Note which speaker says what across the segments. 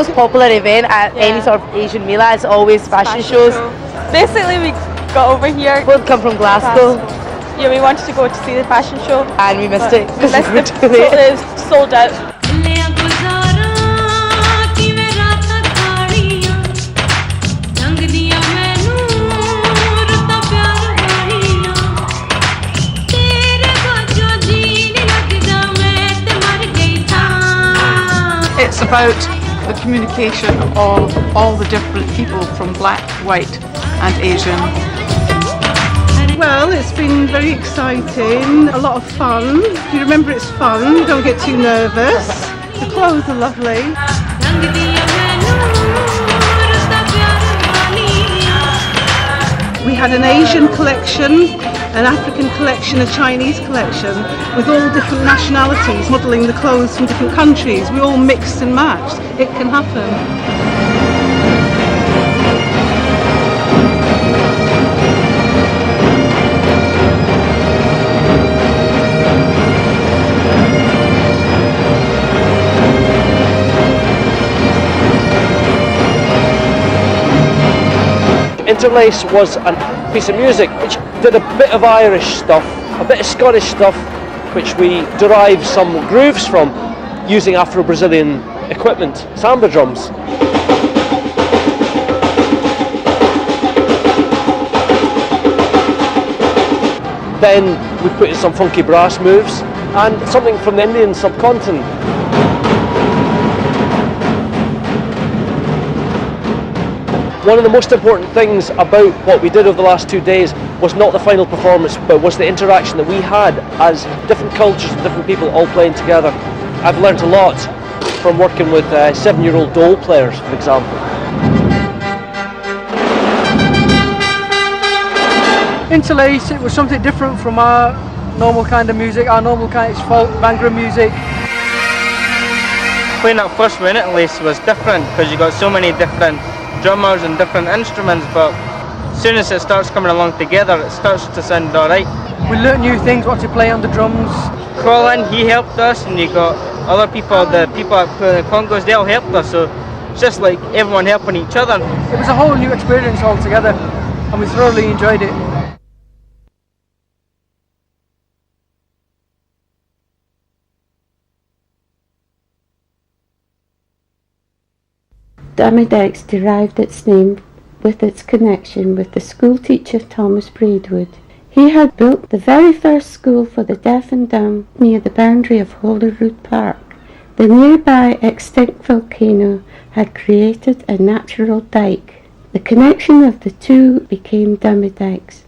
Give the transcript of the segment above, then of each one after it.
Speaker 1: most popular event at any sort of Asian Mela is always fashion shows.
Speaker 2: Basically, we got over here.
Speaker 1: Both come from Glasgow.
Speaker 2: Yeah, we wanted to go to see the fashion show.
Speaker 1: And we missed it.
Speaker 2: We missed it. It was sold out.
Speaker 3: It's about the communication of all the different people from black, white and Asian.
Speaker 4: Well, it's been very exciting, a lot of fun. You remember it's fun, you don't get too nervous. The clothes are lovely. We had an Asian collection, an African collection, a Chinese collection, with all different nationalities modelling the clothes from different countries. We all mixed and matched. It can happen.
Speaker 5: Interlace was a piece of music which did a bit of Irish stuff, a bit of Scottish stuff, which we derived some grooves from using Afro-Brazilian equipment, samba drums. Then we put in some funky brass moves and something from the Indian subcontinent. One of the most important things about what we did over the last 2 days was not the final performance, but was the interaction that we had as different cultures and different people all playing together. I've learnt a lot from working with 7-year-old dole players, for example.
Speaker 6: Interlace, it was something different from our normal kind of music. Our normal kind is folk, Bhangra music.
Speaker 7: Playing that first one, Interlace, was different because you got so many different drummers and different instruments, but as soon as it starts coming along together, it starts to sound alright.
Speaker 6: We learnt new things, what to play on the drums.
Speaker 7: Colin, he helped us, and you got other people, the people that play the congos, they all helped us, so it's just like everyone helping each other.
Speaker 6: It was a whole new experience altogether, and we thoroughly enjoyed it.
Speaker 8: Damadex derived its name with its connection with the school teacher Thomas Braidwood. He had built the very first school for the deaf and dumb near the boundary of Holyrood Park. The nearby extinct volcano had created a natural dike. The connection of the two became Damadex.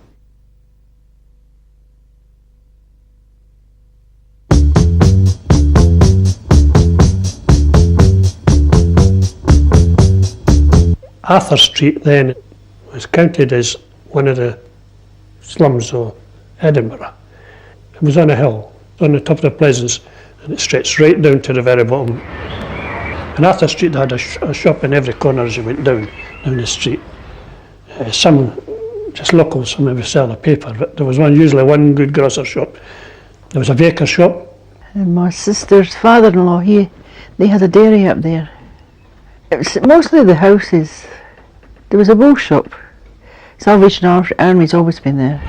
Speaker 9: Arthur Street then was counted as one of the slums of Edinburgh. It was on a hill, on the top of the Pleasance, and it stretched right down to the very bottom. And Arthur Street had a shop in every corner as you went down the street. Some just local, some maybe sell the paper, but there was usually one good grocer shop. There was a baker shop.
Speaker 10: And my sister's father-in-law, they had a dairy up there. It was mostly the houses. There was a wool shop. Salvation Army's always been there.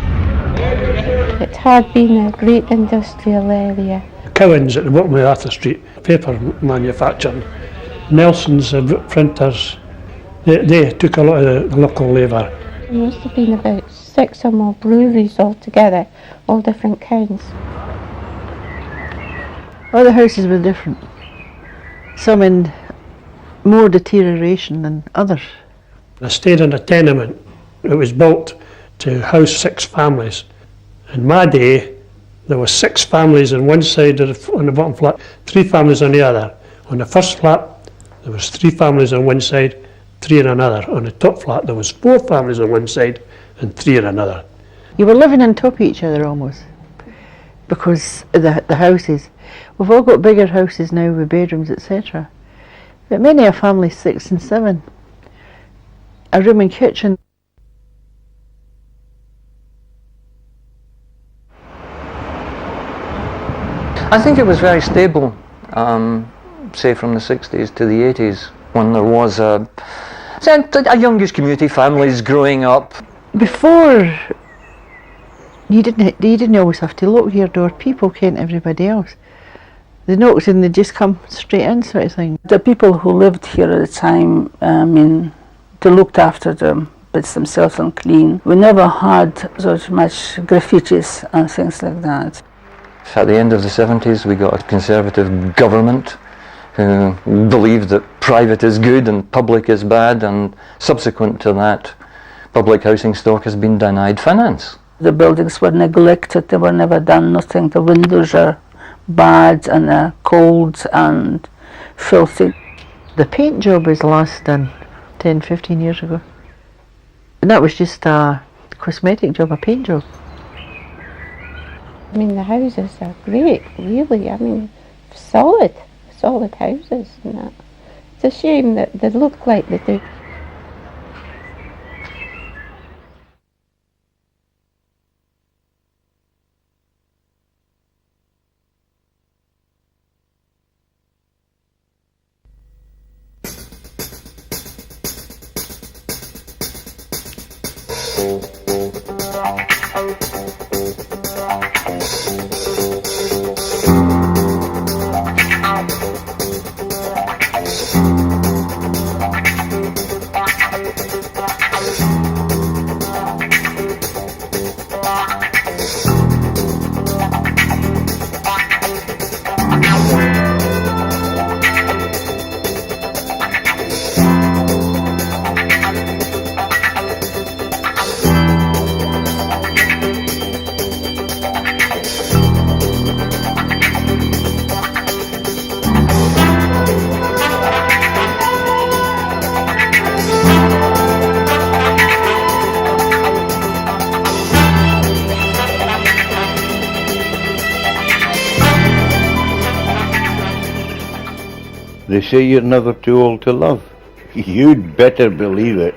Speaker 8: It had been a great industrial area.
Speaker 9: Cowan's at the bottom of Arthur Street, paper manufacturing. Nelson's printers, they took a lot of the local labour.
Speaker 8: There must have been about 6 or more breweries altogether, all different kinds.
Speaker 10: All the houses were different. Some in more deterioration than others.
Speaker 9: I stayed in a tenement. It was built to house 6 families. In my day, there were 6 families on one side on the bottom flat, 3 families on the other. On the first flat, there was 3 families on one side, 3 on another. On the top flat, there was 4 families on one side and 3 on another.
Speaker 10: You were living on top of each other almost, because of the houses. We've all got bigger houses now with bedrooms, etc. But many a family 6 and 7. A room and kitchen.
Speaker 11: I think it was very stable, say from the 60s to the 80s. when there was a youngish community, families growing up.
Speaker 10: Before, you didn't always have to lock your door. People kent everybody else. They knocked and they just come straight in, sort of thing.
Speaker 12: The people who lived here at the time, they looked after them, but themselves and clean. We never had so much graffitis and things like that.
Speaker 11: At the end of the 70s, we got a conservative government who believed that private is good and public is bad, and subsequent to that, public housing stock has been denied finance.
Speaker 12: The buildings were neglected, they were never done, nothing. The windows are bad and cold and filthy.
Speaker 10: The paint job was last done 10, 15 years ago. And that was just a cosmetic job, a paint job.
Speaker 8: I mean, the houses are great, really. I mean, solid houses and that. It's a shame that they look like they do.
Speaker 13: They say you're never too old to love. You'd better believe it.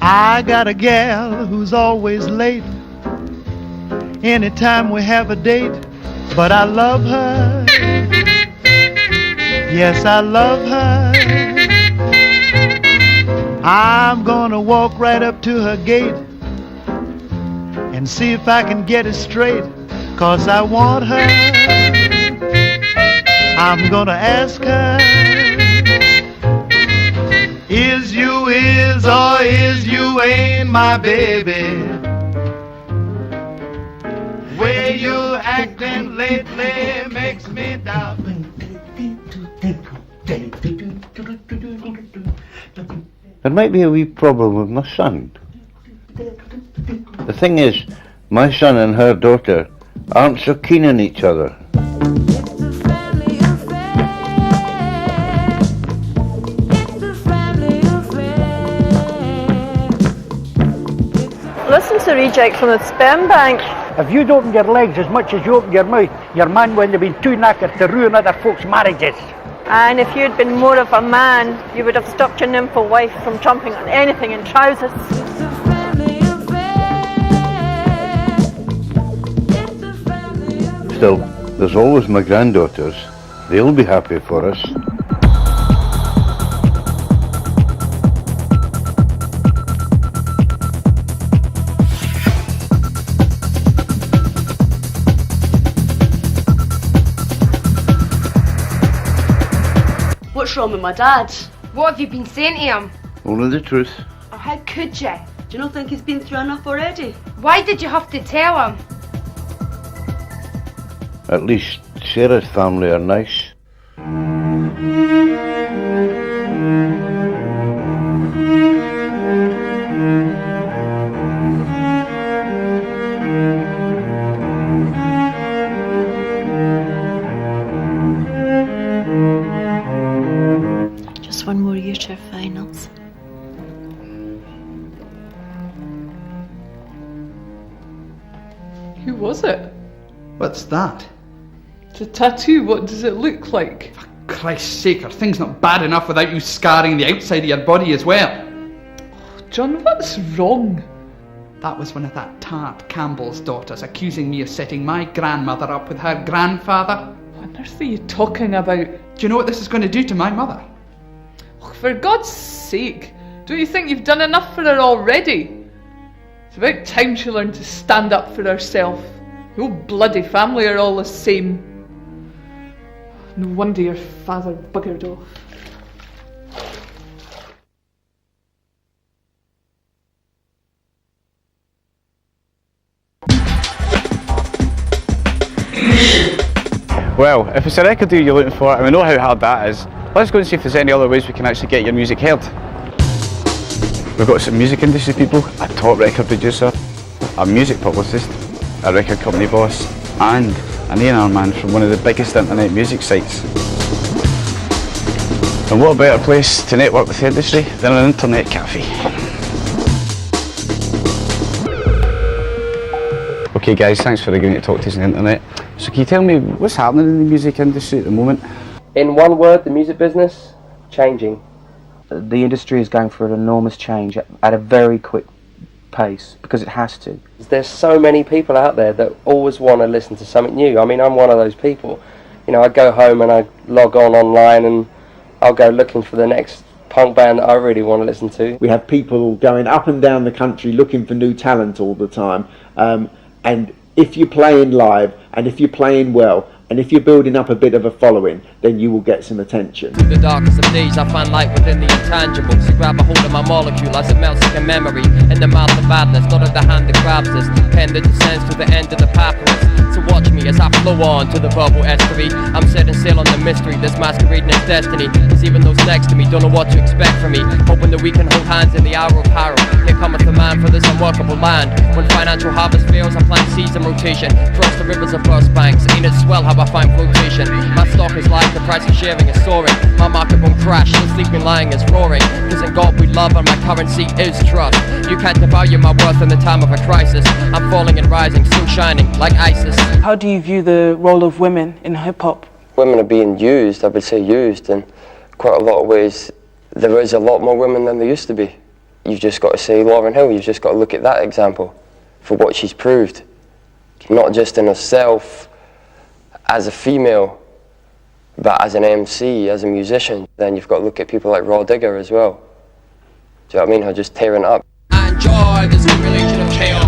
Speaker 14: I got a gal who's always late anytime we have a date, but I love her. Yes, I love her. I'm gonna walk right up to her gate and see if I can get it straight, 'cause I want her. I'm gonna ask her, is you is or is you ain't my baby? Way you acting lately makes me doubt.
Speaker 13: There might be a wee problem with my son. The thing is, my son and her daughter aren't so keen on each other.
Speaker 2: Listen to Reject from the Sperm Bank.
Speaker 15: If you'd opened your legs as much as you opened your mouth, your man wouldn't have been too knackered to ruin other folks' marriages.
Speaker 2: And if you'd been more of a man, you would have stopped your nympho wife from chomping on anything in trousers.
Speaker 13: Still, there's always my granddaughters. They'll be happy for us.
Speaker 16: What's wrong with my dad?
Speaker 17: What have you been saying to him?
Speaker 13: Only the truth.
Speaker 17: Oh, how could you?
Speaker 16: Do you not think he's been through enough already?
Speaker 17: Why did you have to tell him?
Speaker 13: At least Sarah's family are nice.
Speaker 16: Just one more year to our finals.
Speaker 3: Who was it?
Speaker 18: What's that?
Speaker 3: It's a tattoo. What does it look like? Christ's sake, are things not bad enough without you scarring the outside of your body as well?
Speaker 18: John, what's wrong?
Speaker 3: That was one of that tart Campbell's daughters accusing me of setting my grandmother up with her grandfather.
Speaker 18: What on earth are you talking about?
Speaker 3: Do you know what this is going to do to my mother?
Speaker 18: Oh, for God's sake, don't you think you've done enough for her already? It's about time she learned to stand up for herself. The whole bloody family are all the same. No wonder your father buggered off.
Speaker 19: Well, if it's a record deal you're looking for, and we know how hard that is, let's go and see if there's any other ways we can actually get your music heard. We've got some music industry people, a top record producer, a music publicist, a record company boss, and an A&R man from one of the biggest internet music sites. And what better place to network with the industry than an internet cafe? Okay guys, thanks for agreeing to talk to us on the internet. So can you tell me what's happening in the music industry at the moment?
Speaker 20: In one word, the music business, changing.
Speaker 21: The industry is going through an enormous change at a very quick pace because it has to.
Speaker 20: There's so many people out there that always want to listen to something new. I mean, I'm one of those people. You know, I go home and I log on online and I'll go looking for the next punk band that I really want to listen to.
Speaker 22: We have people going up and down the country looking for new talent all the time. And if you're playing live, and if you're playing well, and if you're building up a bit of a following, then you will get some attention.
Speaker 23: Through the darkest of days, I find light within the intangibles. To grab a hold of my molecule as it melts like a memory. In the mouth of madness, not of the hand that grabs this pen that descends to the end of the pathways. So watch me as I flow on to the verbal estuary. I'm setting sail on the mystery that's masquerading as destiny. Cause even those next to me don't know what to expect from me. Hoping that we can hold hands in the hour of peril. Here cometh the man for this unworkable land. When financial harvest fails, I plant seeds in rotation. Cross the rivers of burst banks. Ain't it swell how I find flotation? My stock is live, the price of sharing is soaring. My market won't crash, the sleeping lying is roaring. Cause in God we love and my currency is trust. You can't devalue my worth in the time of a crisis. I'm falling and rising, still shining like ISIS.
Speaker 24: How do you view the role of women in hip-hop?
Speaker 20: Women are being used, I would say used, in quite a lot of ways. There is a lot more women than there used to be. You've just got to say Lauryn Hill, you've just got to look at that example for what she's proved. Not just in herself as a female, but as an MC, as a musician. Then you've got to look at people like Raw Digger as well. Do you know what I mean? Her just tearing it up.
Speaker 23: I enjoy this accumulation of chaos.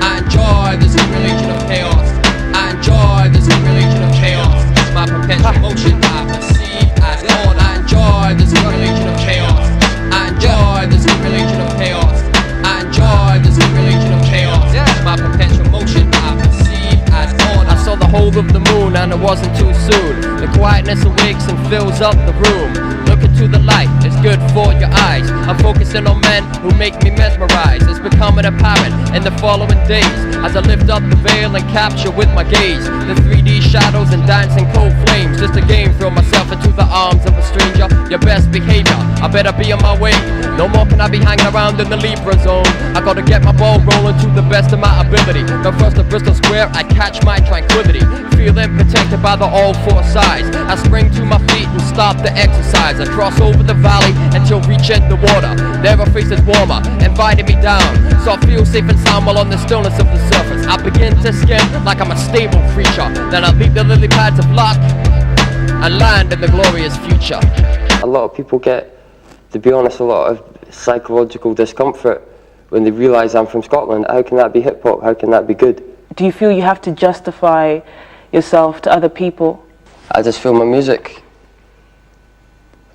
Speaker 23: I enjoy this accumulation of chaos. I enjoy this accumulation of chaos. My perpetual motion I perceive as God. I enjoy this accumulation of chaos. I enjoy this accumulation of chaos. I enjoy this accumulation of chaos. My perpetual motion I perceive as God. I saw the whole of the moon and it wasn't too soon. The quietness awakes and fills up the room. Look into the light, it's good for your eyes. I'm focusing on men who make me mesmerize. It's becoming apparent in the following days as I lift up the veil and capture with my gaze the 3D shadows and dancing cold flames. Just a game, throw myself into the arms of a stranger. Your best behavior, I better be on my way. No more can I be hanging around in the Libra zone. I gotta get my ball rolling to the best of my ability. But first at Bristol Square, I catch my tranquility. Feeling protected by the all four sides. I spring to my feet and stop the exercise. I cross over the valley until reaching the water. There a face is warmer, inviting me down. So I feel safe and sound while on the stillness of the surface. I begin to skim like I'm a stable creature. Then I leap the lily pads of luck and land in the glorious future.
Speaker 20: A lot of people get, to be honest, a lot of psychological discomfort when they realise I'm from Scotland. How can that be hip hop? How can that be good?
Speaker 24: Do you feel you have to justify yourself to other people?
Speaker 20: I just feel my music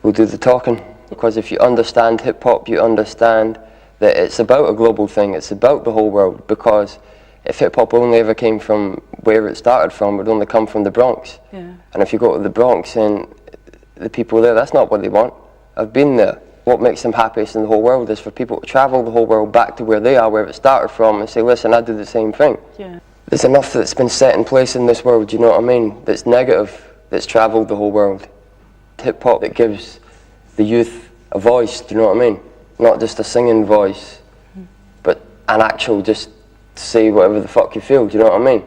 Speaker 20: will do the talking. Because if you understand hip hop, you understand that it's about a global thing. It's about the whole world. Because if hip hop only ever came from where it started from, it would only come from the Bronx.
Speaker 24: Yeah.
Speaker 20: And if you go to the Bronx and the people there, that's not what they want. I've been there. What makes them happiest in the whole world is for people to travel the whole world back to where they are, where it started from, and say, listen, I do the same thing.
Speaker 24: Yeah.
Speaker 20: There's enough that's been set in place in this world, you know what I mean, that's negative, that's travelled the whole world. Hip hop that gives the youth a voice, do you know what I mean? Not just a singing voice, but an actual just say whatever the fuck you feel, do you know what I mean?